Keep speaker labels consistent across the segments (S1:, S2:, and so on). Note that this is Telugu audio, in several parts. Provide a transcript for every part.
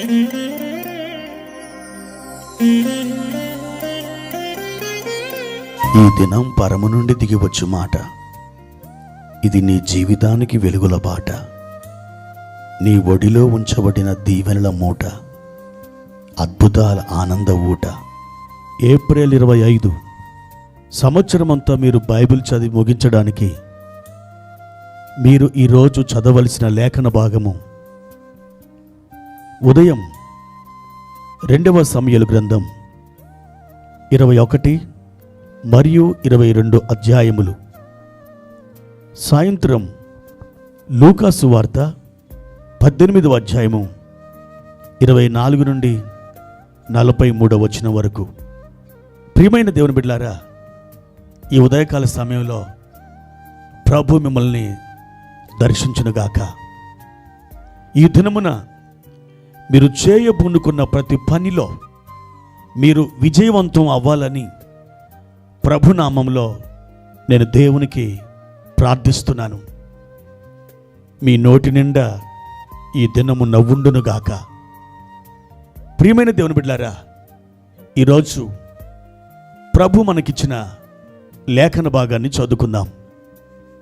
S1: ఈ దినం పరము నుండి దిగివచ్చు మాట. ఇది నీ జీవితానికి వెలుగుల బాట. నీ ఒడిలో ఉంచబడిన దీవెనల మూట, అద్భుతాల ఆనంద ఊట. ఏప్రిల్ 25 సంవత్సరమంతా మీరు బైబిల్ చదివి ముగించడానికి మీరు ఈరోజు చదవలసిన లేఖన భాగము ఉదయం 2వ సమూయేలు గ్రంథం 21 మరియు 22 అధ్యాయములు, సాయంత్రం లూకా సువార్త 18వ అధ్యాయము 24 నుండి 43వ వచనం వరకు. ప్రియమైన దేవుని బిడ్డలారా, ఈ ఉదయకాల సమయంలో ప్రభు మిమ్మల్ని దర్శించునుగాక. ఈ దినమున మీరు చేయబూనుకున్న ప్రతి పనిలో మీరు విజయవంతం అవ్వాలని ప్రభునామంలో నేను దేవునికి ప్రార్థిస్తున్నాను. మీ నోటి నిండా ఈ దినము నవ్వుండునుగాక. ప్రియమైన దేవుని బిడ్డలారా, ఈరోజు ప్రభు మనకిచ్చిన లేఖన భాగాన్ని చదువుకుందాం.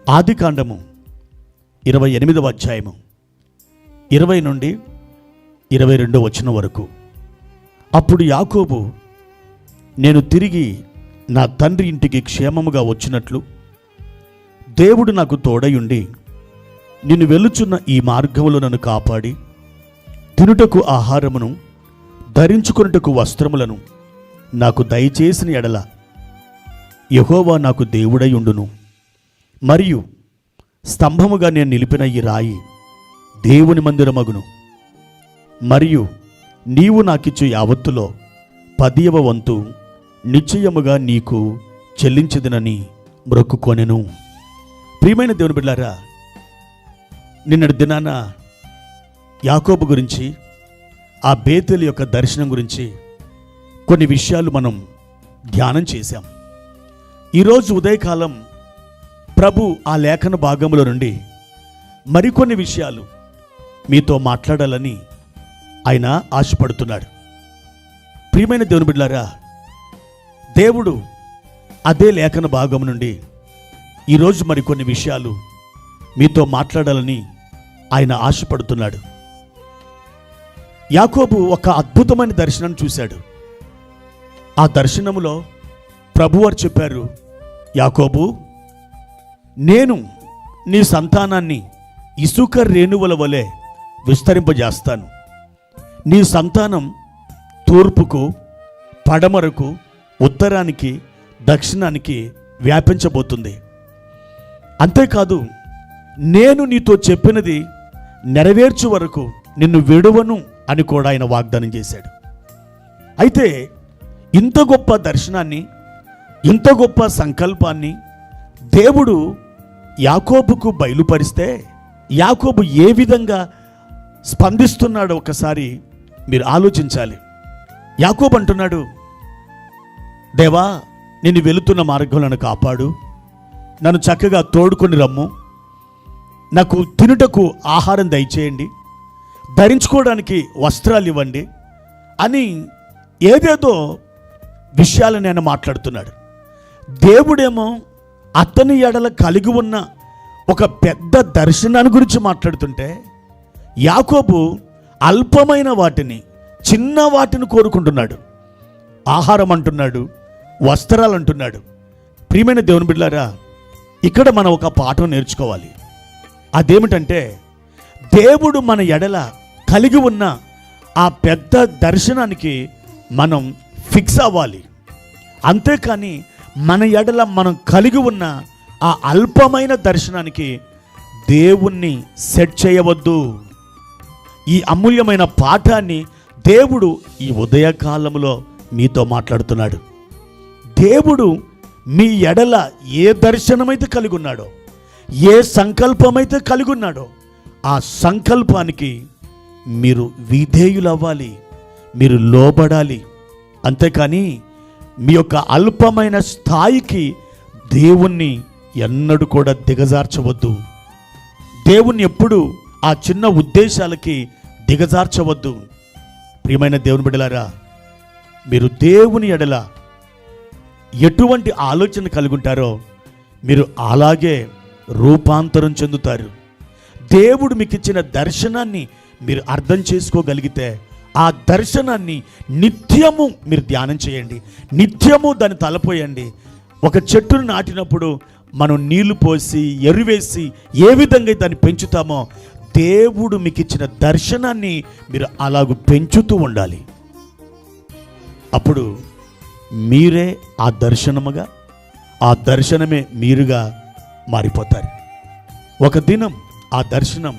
S1: ఆదికాండము 28వ అధ్యాయము 20 నుండి 22వ వచనం వరకు. అప్పుడు యాకోబు, నేను తిరిగి నా తండ్రి ఇంటికి క్షేమముగా వచ్చినట్లు దేవుడు నాకు తోడయుండి నిన్ను వెలుచున్న ఈ మార్గములో నన్ను కాపాడి తినుటకు ఆహారమును ధరించుకొనుటకు వస్త్రములను నాకు దయచేసిన ఎడల యెహోవా నాకు దేవుడై ఉండును. మరియు స్తంభముగా నేను నిలిపిన ఈ రాయి దేవుని మందిరమగును. మరియు నీవు నాకిచ్చు యావత్తులో 10వ వంతు నిశ్చయముగా నీకు చెల్లించదనని మొక్కుకొనెను. ప్రియమైన దేవుని బిడ్డలారా, నిన్నటి దినాన యాకోబు గురించి, ఆ బేతేలు యొక్క దర్శనం గురించి కొన్ని విషయాలు మనం ధ్యానం చేశాం. ఈరోజు ఉదయకాలం ప్రభు ఆ లేఖన భాగంలో నుండి మరికొన్ని విషయాలు మీతో మాట్లాడాలని ఆయన ఆశపడుతున్నాడు. ప్రియమైన దేవుని బిడ్డలారా, దేవుడు అదే లేఖన భాగం నుండి ఈరోజు మరికొన్ని విషయాలు మీతో మాట్లాడాలని ఆయన ఆశపడుతున్నాడు. యాకోబు ఒక అద్భుతమైన దర్శనాన్ని చూశాడు. ఆ దర్శనములో ప్రభువారు చెప్పారు, యాకోబు, నేను నీ సంతానాన్ని ఇసుక రేణువుల వలె విస్తరింపజేస్తాను. నీ సంతానం తూర్పుకు, పడమరకు, ఉత్తరానికి, దక్షిణానికి వ్యాపించబోతుంది. అంతేకాదు, నేను నీతో చెప్పినది నెరవేర్చు వరకు నిన్ను విడువను అని కూడా ఆయన వాగ్దానం చేశాడు. అయితే ఇంత గొప్ప దర్శనాన్ని, ఇంత గొప్ప సంకల్పాన్ని దేవుడు యాకోబుకు బయలుపరిస్తే యాకోబు ఏ విధంగా స్పందిస్తున్నాడో ఒకసారి మీరు ఆలోచించాలి. యాకోబు అంటున్నాడు, దేవా, నేను వెళుతున్న మార్గంలో కాపాడు, నన్ను చక్కగా తోడుకొని రమ్ము, నాకు తినుటకు ఆహారం దయచేయండి, ధరించుకోవడానికి వస్త్రాలు ఇవ్వండి అని ఏదేదో విషయాలను ఆయన మాట్లాడుతున్నాడు. దేవుడేమో అతని ఎడల కలిగి ఉన్న ఒక పెద్ద దర్శనాన్ని గురించి మాట్లాడుతుంటే యాకోబు అల్పమైన వాటిని, చిన్న వాటిని కోరుకుంటున్నాడు. ఆహారం అంటున్నాడు, వస్త్రాలు అంటున్నాడు. ప్రియమైన దేవుని బిడ్డలారా, ఇక్కడ మనం ఒక పాఠం నేర్చుకోవాలి. అదేమిటంటే, దేవుడు మన ఎడల కలిగి ఉన్న ఆ పెద్ద దర్శనానికి మనం ఫిక్స్ అవ్వాలి. అంతేకాని మన ఎడల మనం కలిగి ఉన్న ఆ అల్పమైన దర్శనానికి దేవుణ్ణి సెట్ చేయవద్దు. ఈ అమూల్యమైన పాఠాన్ని దేవుడు ఈ ఉదయకాలంలో మీతో మాట్లాడుతున్నాడు. దేవుడు మీ ఎడల ఏ దర్శనమైతే కలిగి ఉన్నాడో, ఏ సంకల్పమైతే కలిగి ఉన్నాడో, ఆ సంకల్పానికి మీరు విధేయులవ్వాలి, మీరు లోబడాలి. అంతేకాని మీ యొక్క అల్పమైన స్థాయికి దేవుణ్ణి ఎన్నడూ కూడా దిగజార్చవద్దు. దేవుణ్ణి ఎప్పుడు ఆ చిన్న ఉద్దేశాలకి దిగజార్చవద్దు. ప్రియమైన దేవుని బిడ్డలారా, మీరు దేవుని ఎడల ఎటువంటి ఆలోచన కలిగి ఉంటారో మీరు అలాగే రూపాంతరం చెందుతారు. దేవుడు మీకు ఇచ్చిన దర్శనాన్ని మీరు అర్థం చేసుకోగలిగితే ఆ దర్శనాన్ని నిత్యము మీరు ధ్యానం చేయండి, నిత్యము దాన్ని తలపోయండి. ఒక చెట్టును నాటినప్పుడు మనం నీళ్లు పోసి ఎరువేసి ఏ విధంగా దాన్ని పెంచుతామో దేవుడు మీకు ఇచ్చిన దర్శనాన్ని మీరు అలాగూ పెంచుతూ ఉండాలి. అప్పుడు మీరే ఆ దర్శనముగా, ఆ దర్శనమే మీరుగా మారిపోతారు. ఒక దినం ఆ దర్శనం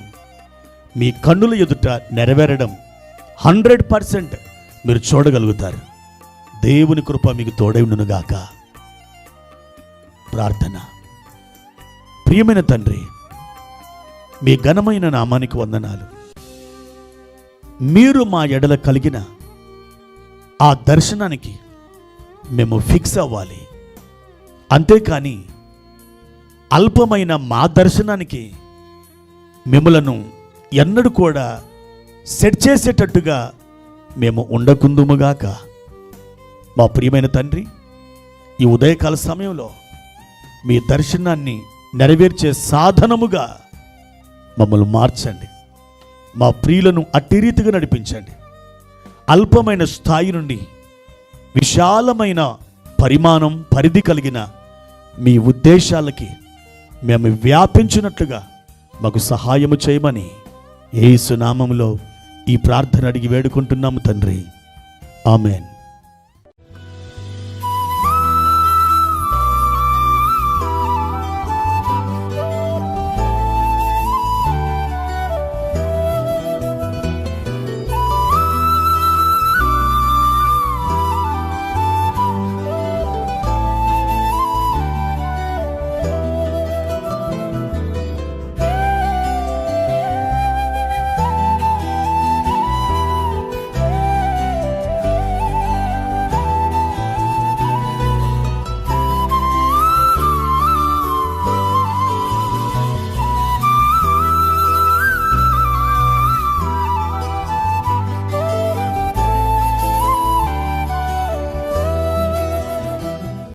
S1: మీ కన్నుల ఎదుట నెరవేరడం 100% మీరు చూడగలుగుతారు. దేవుని కృప మీకు తోడై ఉండునుగాక. ప్రార్థన. ప్రియమైన తండ్రి, మీ ఘనమైన నామానికి వందనాలు. మీరు మా ఎడల కలిగిన ఆ దర్శనానికి మేము ఫిక్స్ అవ్వాలి. అంతేకాని అల్పమైన మా దర్శనానికి మిమ్మలను ఎన్నడూ కూడా సెట్ చేసేటట్టుగా మేము ఉండకుందుముగాక. మా ప్రియమైన తండ్రి, ఈ ఉదయకాల సమయంలో మీ దర్శనాన్ని నెరవేర్చే సాధనముగా మమ్మల్ని మార్చండి. మా ప్రియులను అట్టి రీతిగా నడిపించండి. అల్పమైన స్థాయి నుండి విశాలమైన పరిమాణం, పరిధి కలిగిన మీ ఉద్దేశాలకి మేము వ్యాపించినట్లుగా మాకు సహాయము చేయమని యేసు నామములో ఈ ప్రార్థన అడిగి వేడుకుంటున్నాము తండ్రి. ఆమెన్.